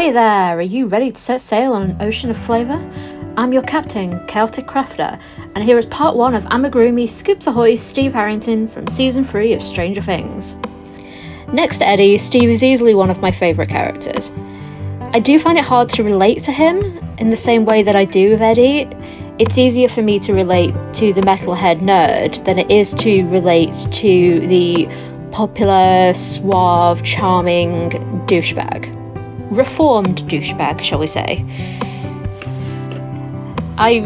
Ahoy there! Are you ready to set sail on an ocean of flavour? I'm your captain, Chaotic Crafter, and here is part 1 of Amigurumi Steve Harrington from Season 3 of Stranger Things. Next to Eddie, Steve is easily one of my favourite characters. I do find it hard to relate to him in the same way that I do with Eddie. It's easier for me to relate to the metalhead nerd than it is to relate to the popular, suave, charming douchebag. Reformed douchebag, shall we say. I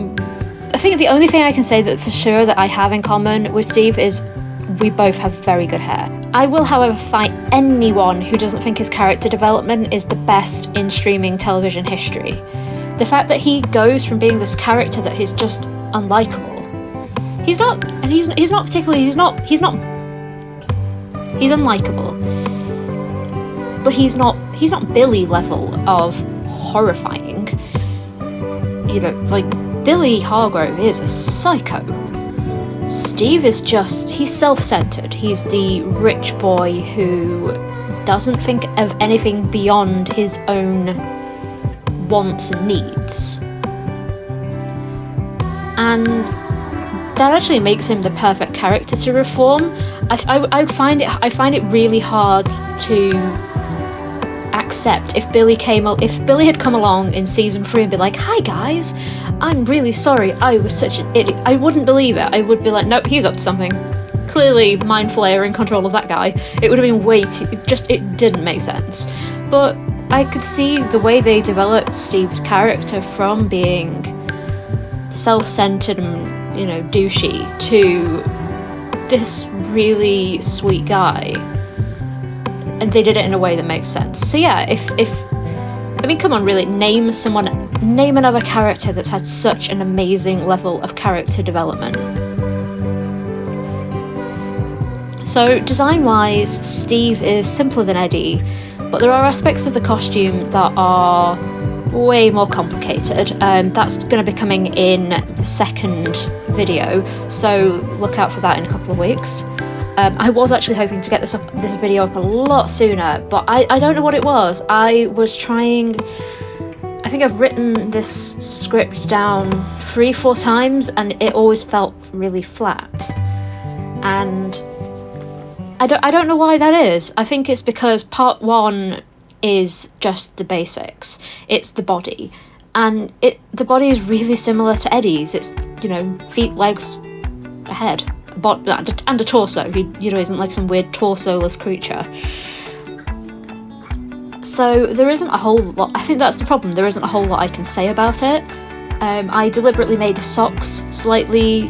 think the only thing I can say that for sure that I have in common with Steve is we both have very good hair. I will, however, fight anyone who doesn't think his character development is the best in streaming television history. The fact that he goes from being this character that is just unlikable. He's unlikable. But he's not Billy level of horrifying. You know, like, Billy Hargrove is a psycho. Steve is he's self-centered. He's the rich boy who doesn't think of anything beyond his own wants and needs. And that actually makes him the perfect character to reform. I find it really hard to accept if Billy had come along in season 3 and be like, "Hi guys, I'm really sorry, I was such an idiot." I wouldn't believe it. I would be like, nope, he's up to something. Clearly mind flayer in control of that guy. It would have been it didn't make sense. But I could see the way they developed Steve's character from being self-centered and, you know, douchey to this really sweet guy. And they did it in a way that makes sense. So yeah, come on, really, name another character that's had such an amazing level of character development. So design-wise, Steve is simpler than Eddie, but there are aspects of the costume that are way more complicated. That's going to be coming in the second video, so look out for that in a couple of weeks. I was actually hoping to get this video up a lot sooner, but I don't know what it was. I think I've written this script down 3-4 times and it always felt really flat. And I don't know why that is. I think it's because part 1 is just the basics. It's the body. And the body is really similar to Eddie's. It's, you know, feet, legs, a head. And a torso. He, you know, isn't like some weird torso-less creature. So there isn't a whole lot. I think that's the problem. There isn't a whole lot I can say about it. I deliberately made the socks slightly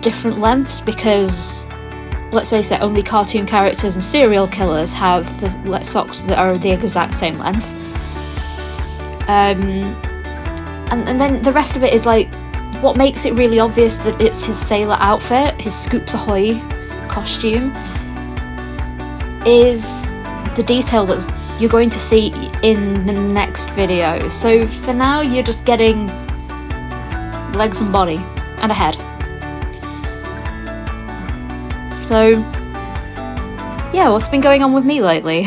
different lengths because, let's face it, only cartoon characters and serial killers have the socks that are the exact same length. And then the rest of it is like, what makes it really obvious that it's his sailor outfit, his Scoops Ahoy costume, is the detail that you're going to see in the next video. So for now, you're just getting legs and body and a head. So yeah, what's been going on with me lately?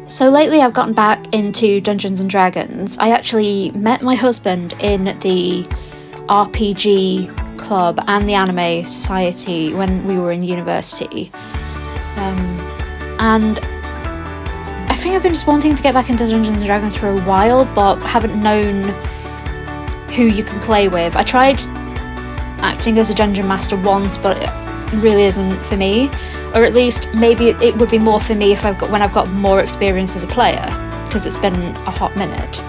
So lately I've gotten back into Dungeons and Dragons. I actually met my husband in the RPG club and the anime society when we were in university, and I think I've been just wanting to get back into Dungeons and Dragons for a while, but haven't known who you can play with. I tried acting as a dungeon master once, but it really isn't for me, or at least maybe it would be more for me when I've got more experience as a player, because it's been a hot minute.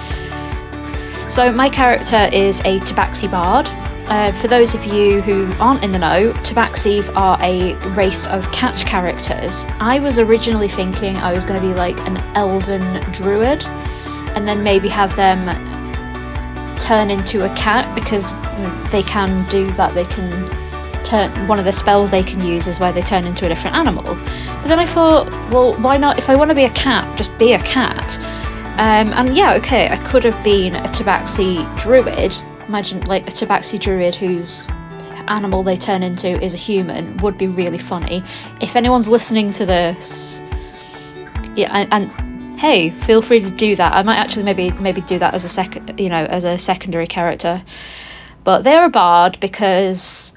So my character is a Tabaxi bard. For those of you who aren't in the know, Tabaxis are a race of cat characters. I was originally thinking I was going to be like an elven druid, and then maybe have them turn into a cat, because they can do that. They can turn, one of the spells they can use is where they turn into a different animal. But then I thought, well, why not? If I want to be a cat, just be a cat. And yeah, okay, I could have been a Tabaxi druid. Imagine like a Tabaxi druid whose animal they turn into is a human. Would be really funny. If anyone's listening to this, yeah, and hey, feel free to do that. I might actually maybe do that as a secondary character. But they're a bard because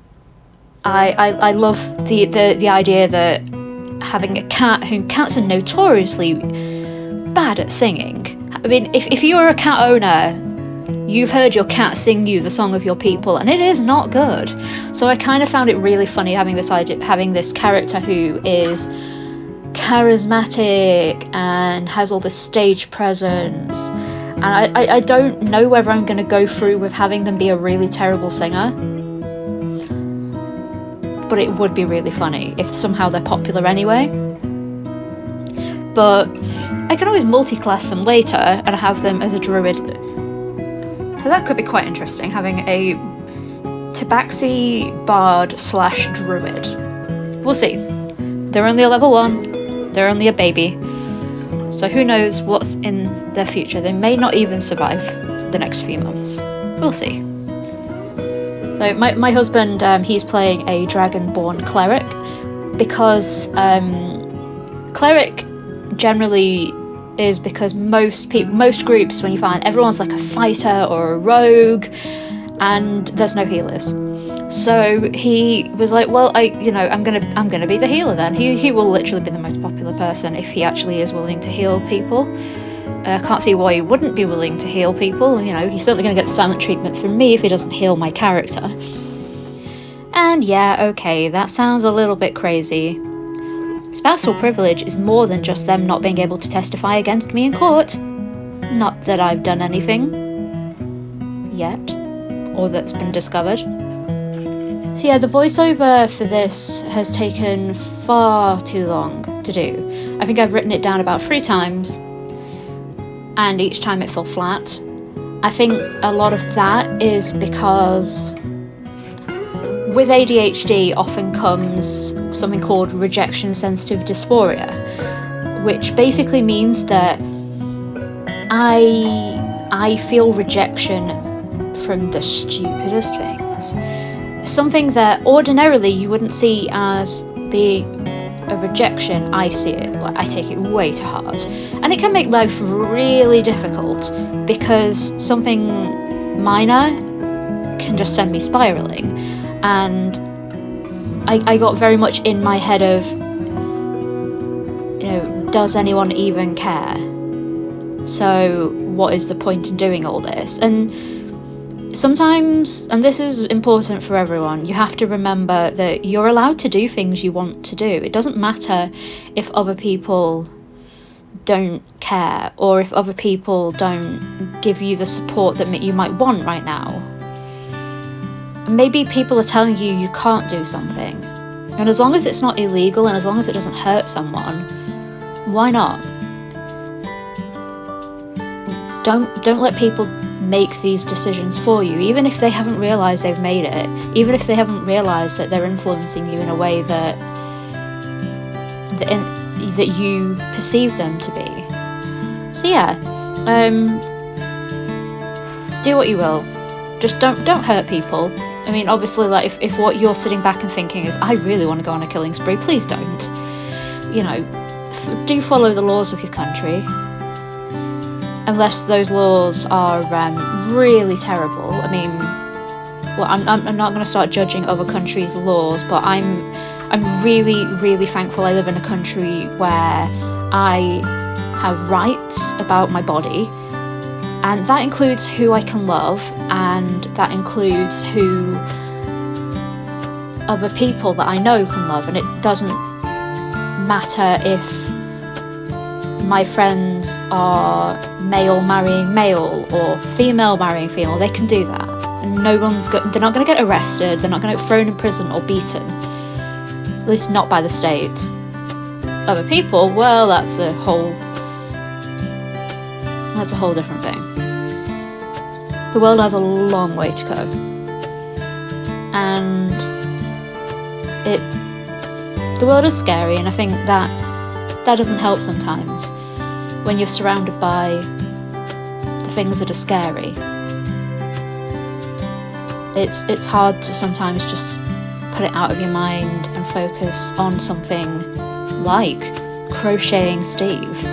I love the idea that having a cat who cats are notoriously bad at singing. I mean, if you are a cat owner, you've heard your cat sing you the song of your people, and it is not good. So I kind of found it really funny having this character who is charismatic and has all this stage presence. And I don't know whether I'm going to go through with having them be a really terrible singer. But it would be really funny if somehow they're popular anyway. But I can always multi-class them later and have them as a druid. So that could be quite interesting, having a Tabaxi bard / druid. We'll see. They're only a level 1. They're only a baby. So who knows what's in their future. They may not even survive the next few months. We'll see. So my husband, he's playing a dragonborn cleric because cleric generally is because most groups, when you find everyone's like a fighter or a rogue, and there's no healers. So he was like, well, I'm gonna be the healer then. He will literally be the most popular person if he actually is willing to heal people. Can't see why he wouldn't be willing to heal people. He's certainly going to get the silent treatment from me if he doesn't heal my character. And yeah, okay, that sounds a little bit crazy. Spousal privilege is more than just them not being able to testify against me in court. Not that I've done anything yet, or that's been discovered. So yeah, the voiceover for this has taken far too long to do. I think I've written it down about 3 times, and each time it fell flat. I think a lot of that is because with ADHD often comes something called rejection sensitive dysphoria, which basically means that I feel rejection from the stupidest things. Something that ordinarily you wouldn't see as being a rejection, I see it, I take it way too hard. And it can make life really difficult because something minor can just send me spiraling. And I got very much in my head of, does anyone even care? So what is the point in doing all this? And sometimes, and this is important for everyone, you have to remember that you're allowed to do things you want to do. It doesn't matter if other people don't care or if other people don't give you the support that you might want right now. Maybe people are telling you you can't do something, and as long as it's not illegal and as long as it doesn't hurt someone, why not? Don't let people make these decisions for you, even if they haven't realised they've made it, even if they haven't realised that they're influencing you in a way that you perceive them to be. So yeah, do what you will, just don't hurt people. I mean, obviously, like if what you're sitting back and thinking is, I really want to go on a killing spree, please don't. Do follow the laws of your country. Unless those laws are really terrible. I mean, well, I'm not going to start judging other countries' laws, but I'm really, really thankful I live in a country where I have rights about my body, and that includes who I can love, and that includes who other people that I know can love, and it doesn't matter if my friends are male marrying male or female marrying female. They can do that, and they're not going to get arrested, they're not going to get thrown in prison or beaten, at least not by the state. Other people, well, that's a whole different thing. The world has a long way to go, and the world is scary, and I think that doesn't help sometimes when you're surrounded by the things that are scary. It's hard to sometimes just put it out of your mind and focus on something like crocheting Steve.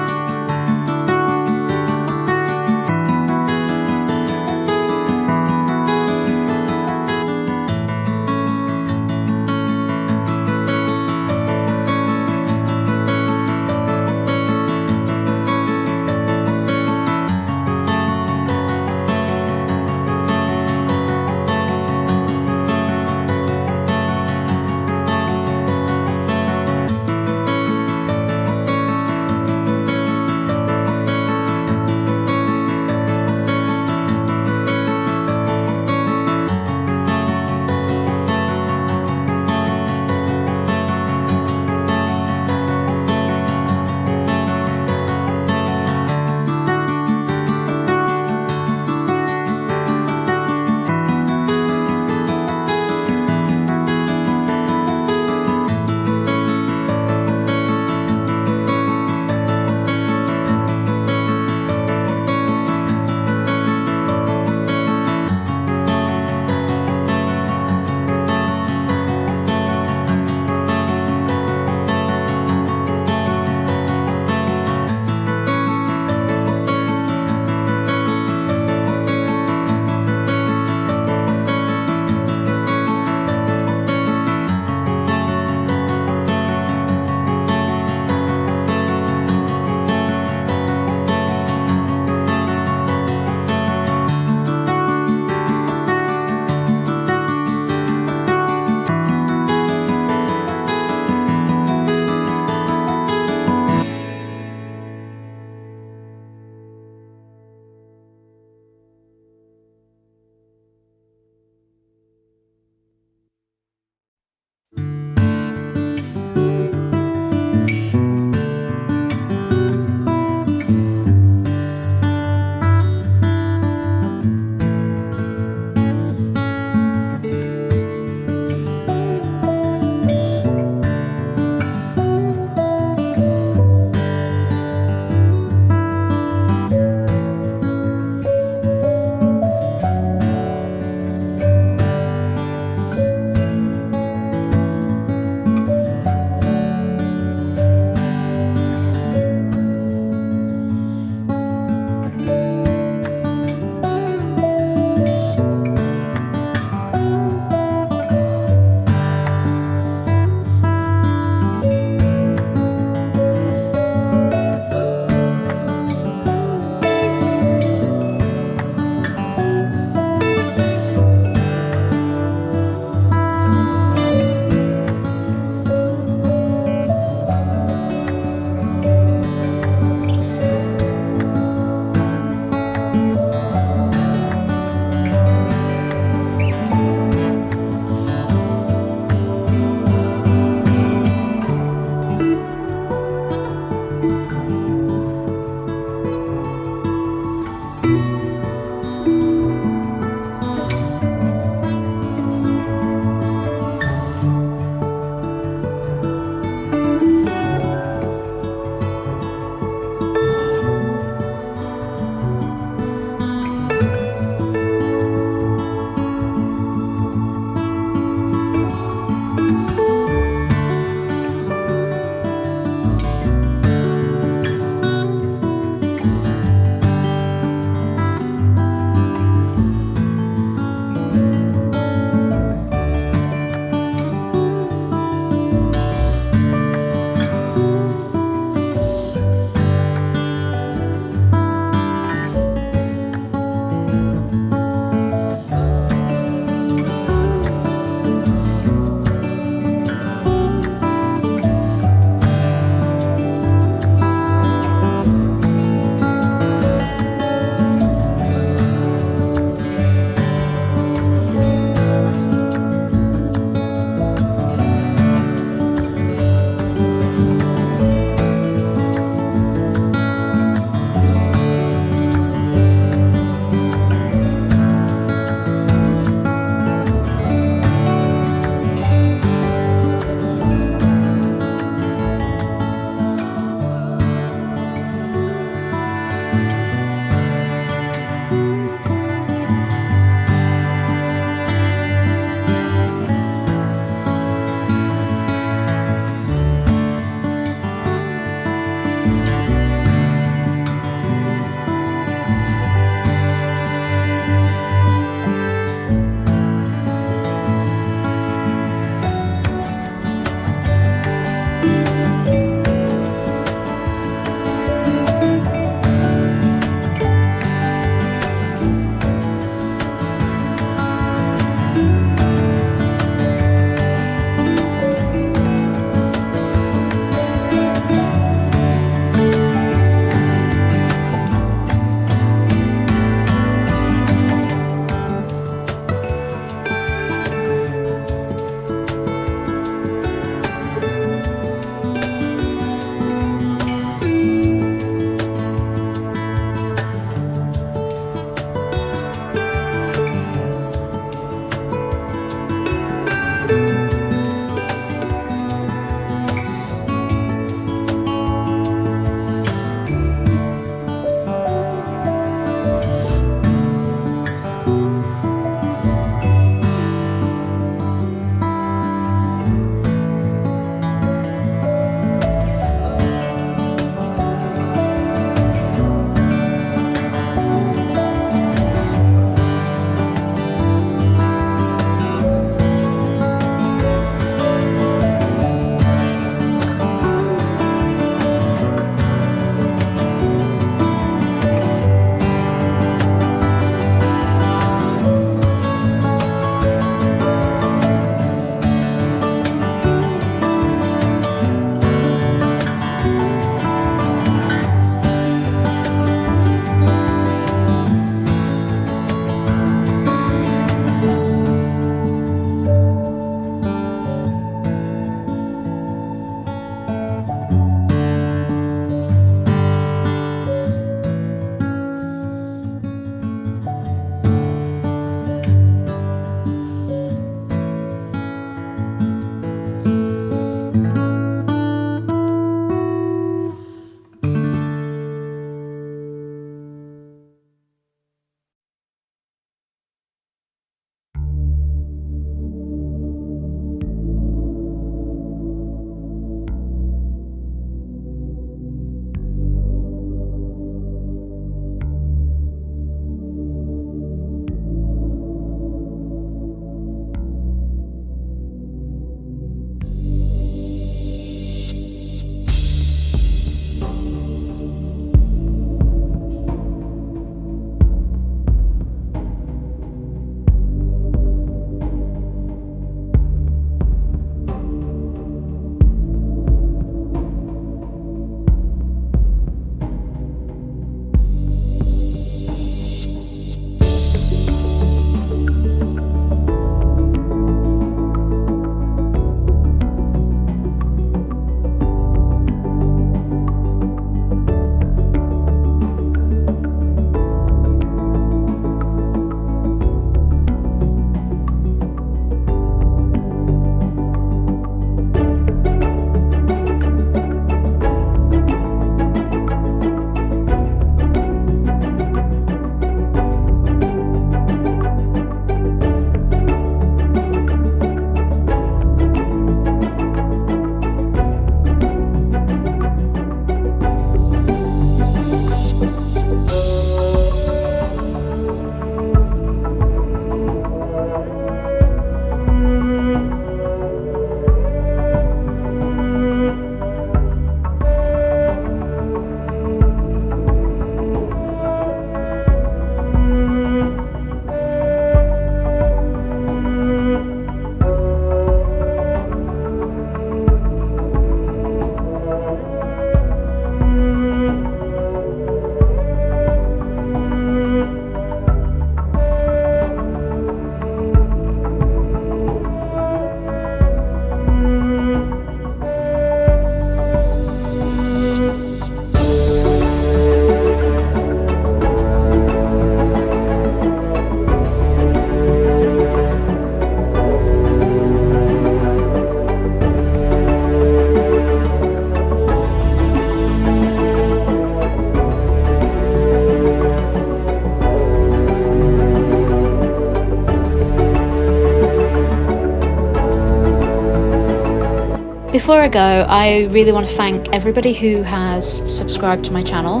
before I go, I really want to thank everybody who has subscribed to my channel,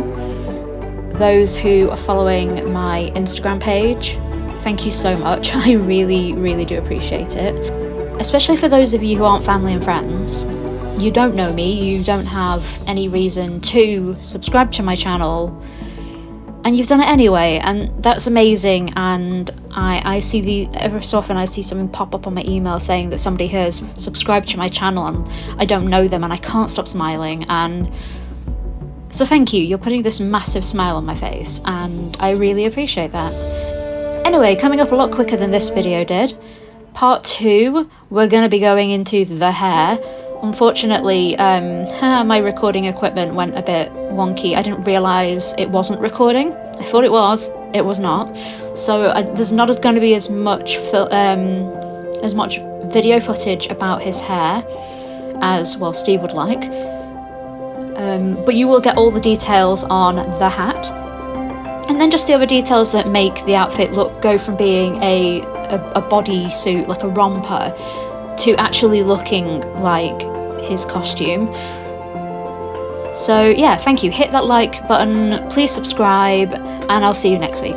those who are following my Instagram page. Thank you so much. I really, really do appreciate it. Especially for those of you who aren't family and friends. You don't know me, you don't have any reason to subscribe to my channel, and you've done it anyway, and that's amazing. And I see every so often I see something pop up on my email saying that somebody has subscribed to my channel and I don't know them, and I can't stop smiling. And so thank you, you're putting this massive smile on my face, and I really appreciate that. Anyway, coming up a lot quicker than this video did, part 2, we're going to be going into the hair. Unfortunately, my recording equipment went a bit wonky. I didn't realise it wasn't recording. I thought it was not. So there's not going to be as much video footage about his hair as, well, Steve would like. But you will get all the details on the hat, and then just the other details that make the outfit go from being a bodysuit, like a romper, to actually looking like his costume. So yeah, thank you. Hit that like button, please subscribe, and I'll see you next week.